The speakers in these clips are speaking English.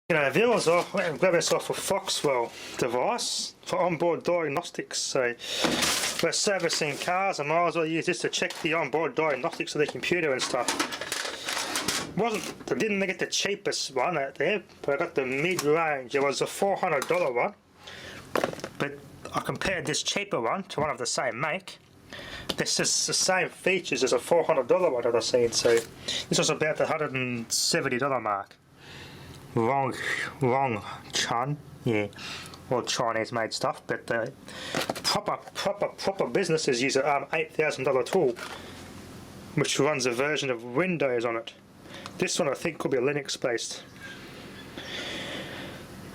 G'day viewers, I went and grabbed myself a Foxwell device for onboard diagnostics. So we're servicing cars, I might as well use this to check the onboard diagnostics of the computer and stuff. I didn't get the cheapest one out there, but I got the mid-range. It was a $400 one, but I compared this cheaper one to one of the same make. This is the same features as a $400 one that I've seen, so this was about the $170 mark. Wrong, Chun, yeah, all Chinese made stuff, but proper businesses use a $8,000 tool, which runs a version of Windows on it. This one I think could be Linux based.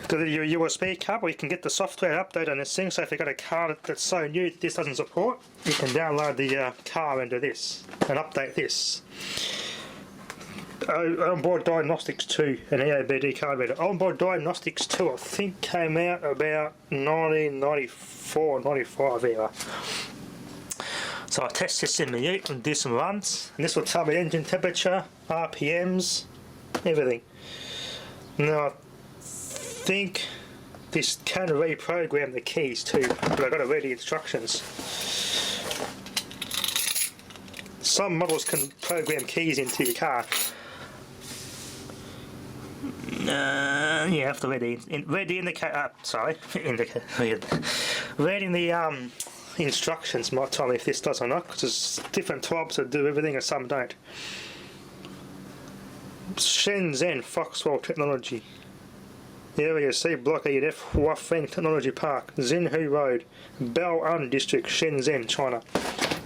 Got your USB cable, you can get the software update on this thing, so if you've got a car that's so new this doesn't support, you can download the car into this and update this. Onboard Diagnostics 2, an EOBD card reader. Onboard Diagnostics 2 I think came out about 1994, 95 era. So I test this in the ute and do some runs, and this will tell me engine temperature, RPMs, everything. Now I think this can reprogram the keys too, but I've got to read the instructions. Some models can program keys into your car. Yeah, I have to read the indicator. Reading the instructions might tell me if this does or not, because there's different types that do everything and some don't. Shenzhen Foxwell Technology. Area C Block E&F Huafeng Technology Park, Zhenhu Road, Bao'an District, Shenzhen, China.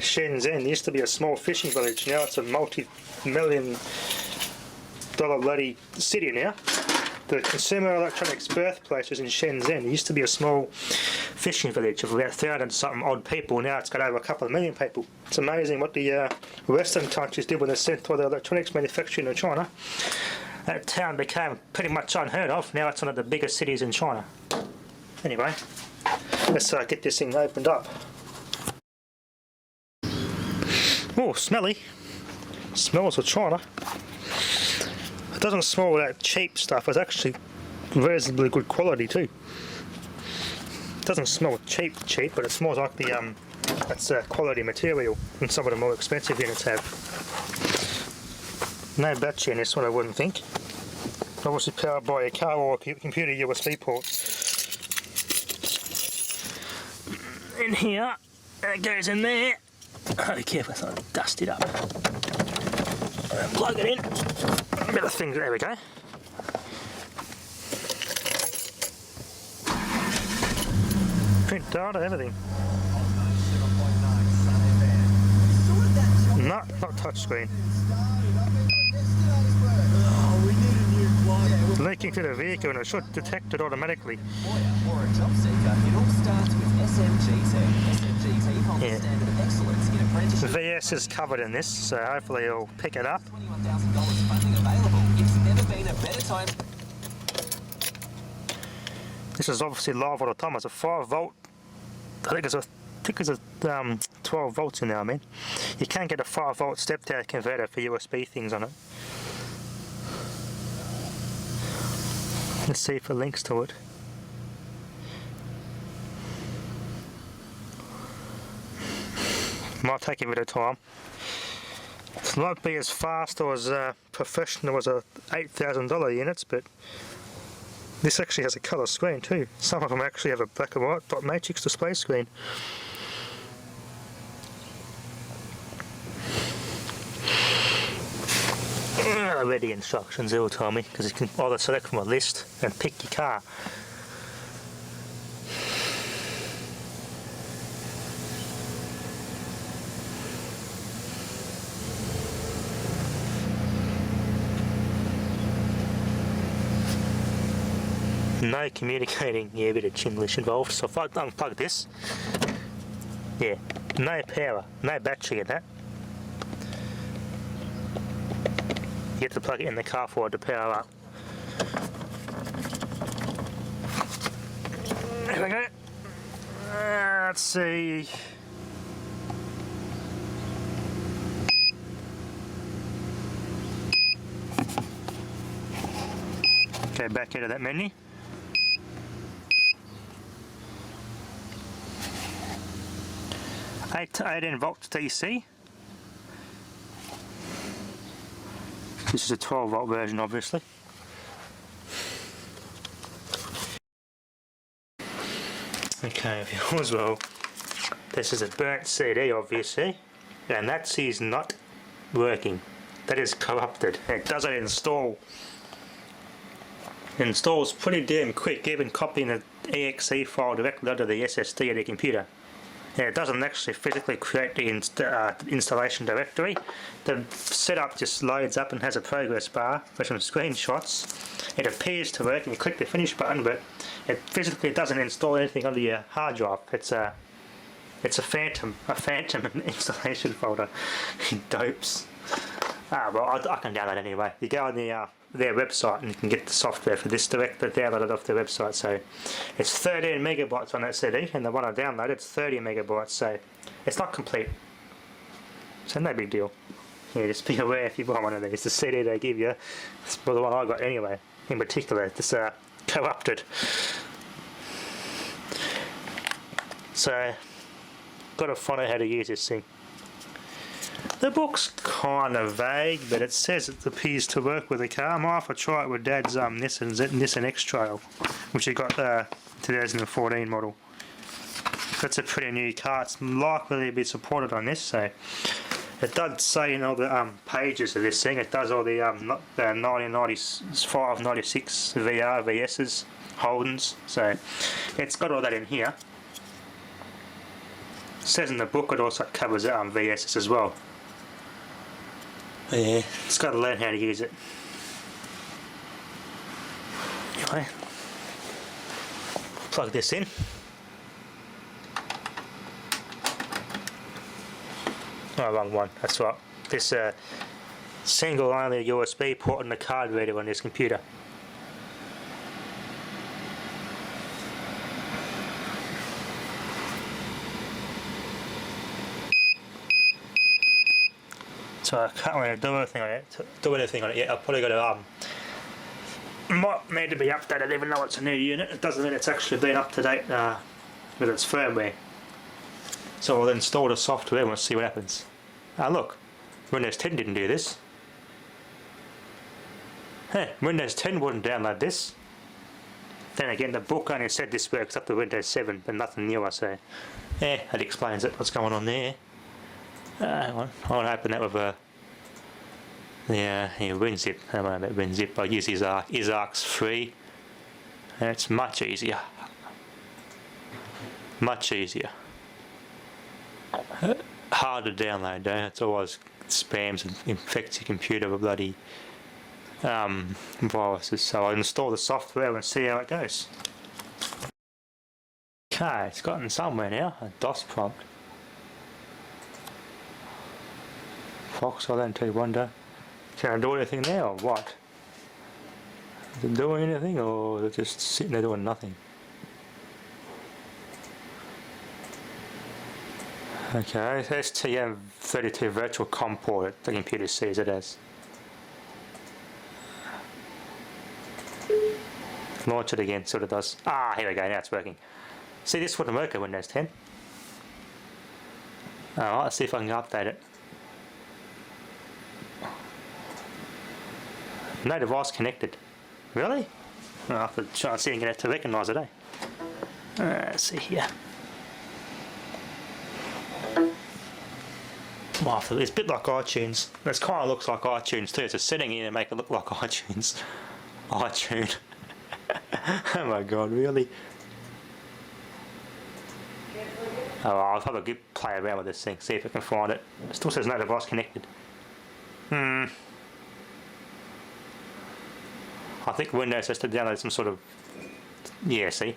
Shenzhen used to be a small fishing village, now it's a multi-million dollar bloody city now. The consumer electronics birthplace was in Shenzhen. It used to be a small fishing village of about 1,000 something odd people. Now it's got over a couple of million people. It's amazing what the Western countries did when they sent all the electronics manufacturing to China. That town became pretty much unheard of. Now it's one of the biggest cities in China. Anyway, let's get this thing opened up. Oh, smelly. Smells of China. It doesn't smell that cheap stuff. It's actually reasonably good quality too. It doesn't smell cheap, but it smells like the that's quality material, and some of the more expensive units have. No battery in this one, I wouldn't think. Obviously powered by a car or a computer USB port. In here, it goes in there. Oh, be careful, it's not dust it up. Plug it in. A bit of things, there we go. Print data, everything. No, not touchscreen. Linking to the vehicle, and it should detect it automatically. For a job seeker, it all starts with SMGT. SMGT holds a standard of excellence in apprenticeship. VS is covered in this, so hopefully it'll pick it up. $21,000 funding available. It's never been a better time. This is obviously live all the time. It's a 5 volt. I think it's a 12 volts in there. I mean, you can get a 5 volt step down converter for USB things on it. Let's see if it links to it. Might take a bit of time. It might be as fast or as professional as a $8,000 units, but this actually has a colour screen too. Some of them actually have a black and white dot matrix display screen. I read the instructions, it will tell me, because you can either select from a list and pick your car. No communicating, yeah, a bit of Chinglish involved. So if I unplug this, yeah, no power, no battery in that. You have to plug it in the car for it to power up. There we go. Let's see. Go back out of that menu. Eight to 18 volts DC. This is a 12 volt version, obviously. Okay, as well. This is a burnt CD, obviously, and that C is not working. That is corrupted. It doesn't install. It installs pretty damn quick, even copying the exe file directly onto the SSD of the computer. Yeah, it doesn't actually physically create the installation directory. The setup just loads up and has a progress bar with some screenshots. It appears to work and you click the finish button, but it physically doesn't install anything onto your hard drive. It's a phantom installation folder. Dopes. Well, I can download it anyway. You go on their website and you can get the software for this directly downloaded off their website. So it's 13 megabytes on that CD, and the one I downloaded it's 30 megabytes. So it's not complete. So no big deal. Yeah, just be aware if you buy one of these. The CD they give you, it's the one I got anyway. In particular, it's corrupted. So got to find out how to use this thing. The book's kind of vague, but it says it appears to work with the car. I might have to try it with Dad's Nissan X-Trail, which he got 2014 model. That's a pretty new car. It's likely to be supported on this, so it does say in all the pages of this thing. It does all the 1995, 96 VR, VS's, Holdens. So it's got all that in here. It says in the book it also covers VS's as well. Yeah, it's got to learn how to use it. Anyway, plug this in. Oh, wrong one. That's right. This single only USB port and the card reader on this computer. So I can't really do anything on it yet. I've probably got to might need to be updated even though it's a new unit. It doesn't mean it's actually been up to date with its firmware. So I'll install the software and we'll see what happens. Look, Windows 10 didn't do this. Hey, Windows 10 wouldn't download this. Then again, the book only said this works up to Windows 7, but nothing newer, so yeah, that explains it. What's going on there? I want to open that with a WinZip. I don't know about WinZip. I use ISARCS 3. And it's much easier. Much easier. Hard to download though. It's always spams and infects your computer with bloody viruses. So I'll install the software and see how it goes. Okay, it's gotten somewhere now. A DOS prompt. Foxwell, don't you wonder? Can I do anything now or what? Is it doing anything or is it just sitting there doing nothing? Okay, STM32 virtual COM port the computer sees it as. Launch it again, see what it does. Here we go, now it's working. See, this wouldn't work at Windows 10. Alright, let's see if I can update it. No device connected. Really? I'll have to try and see and get it to recognise it, eh? Let's see here. Well, it's a bit like iTunes. It kind of looks like iTunes too. It's a setting in to make it look like iTunes. iTunes. Oh my god, really? Oh, I'll have a good play around with this thing, see if I can find it. It still says no device connected. I think Windows has to download some sort of... Yeah, see?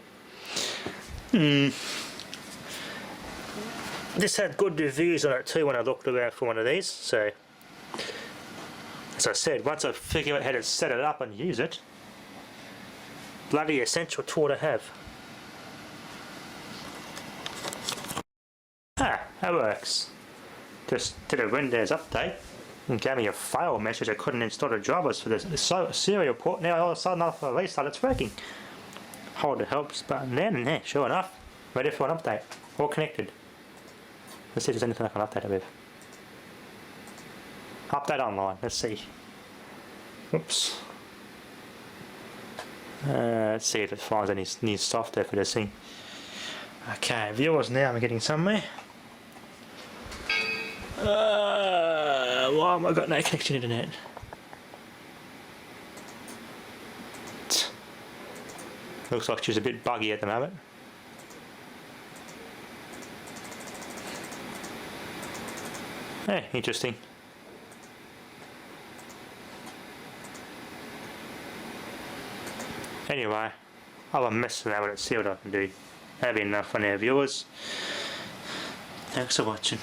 This had good reviews on it too when I looked around for one of these, so... As I said, once I figure out how to set it up and use it, bloody essential tool to have. That works. Just did a Windows update. It gave me a fail message. I couldn't install the drivers for the serial port. Now all of a sudden after I restart it's working. Hold the helps button then and there, sure enough. Ready for an update. All connected. Let's see if there's anything I can update it with. Update online, let's see. Oops. Let's see if it finds any new software for this thing. Okay, viewers, now I'm getting somewhere. Why have I got no connection to internet? Looks like she's a bit buggy at the moment. Hey, interesting. Anyway, I'll mess around with it, see what I can do. That'll be enough for now, viewers. Thanks for watching.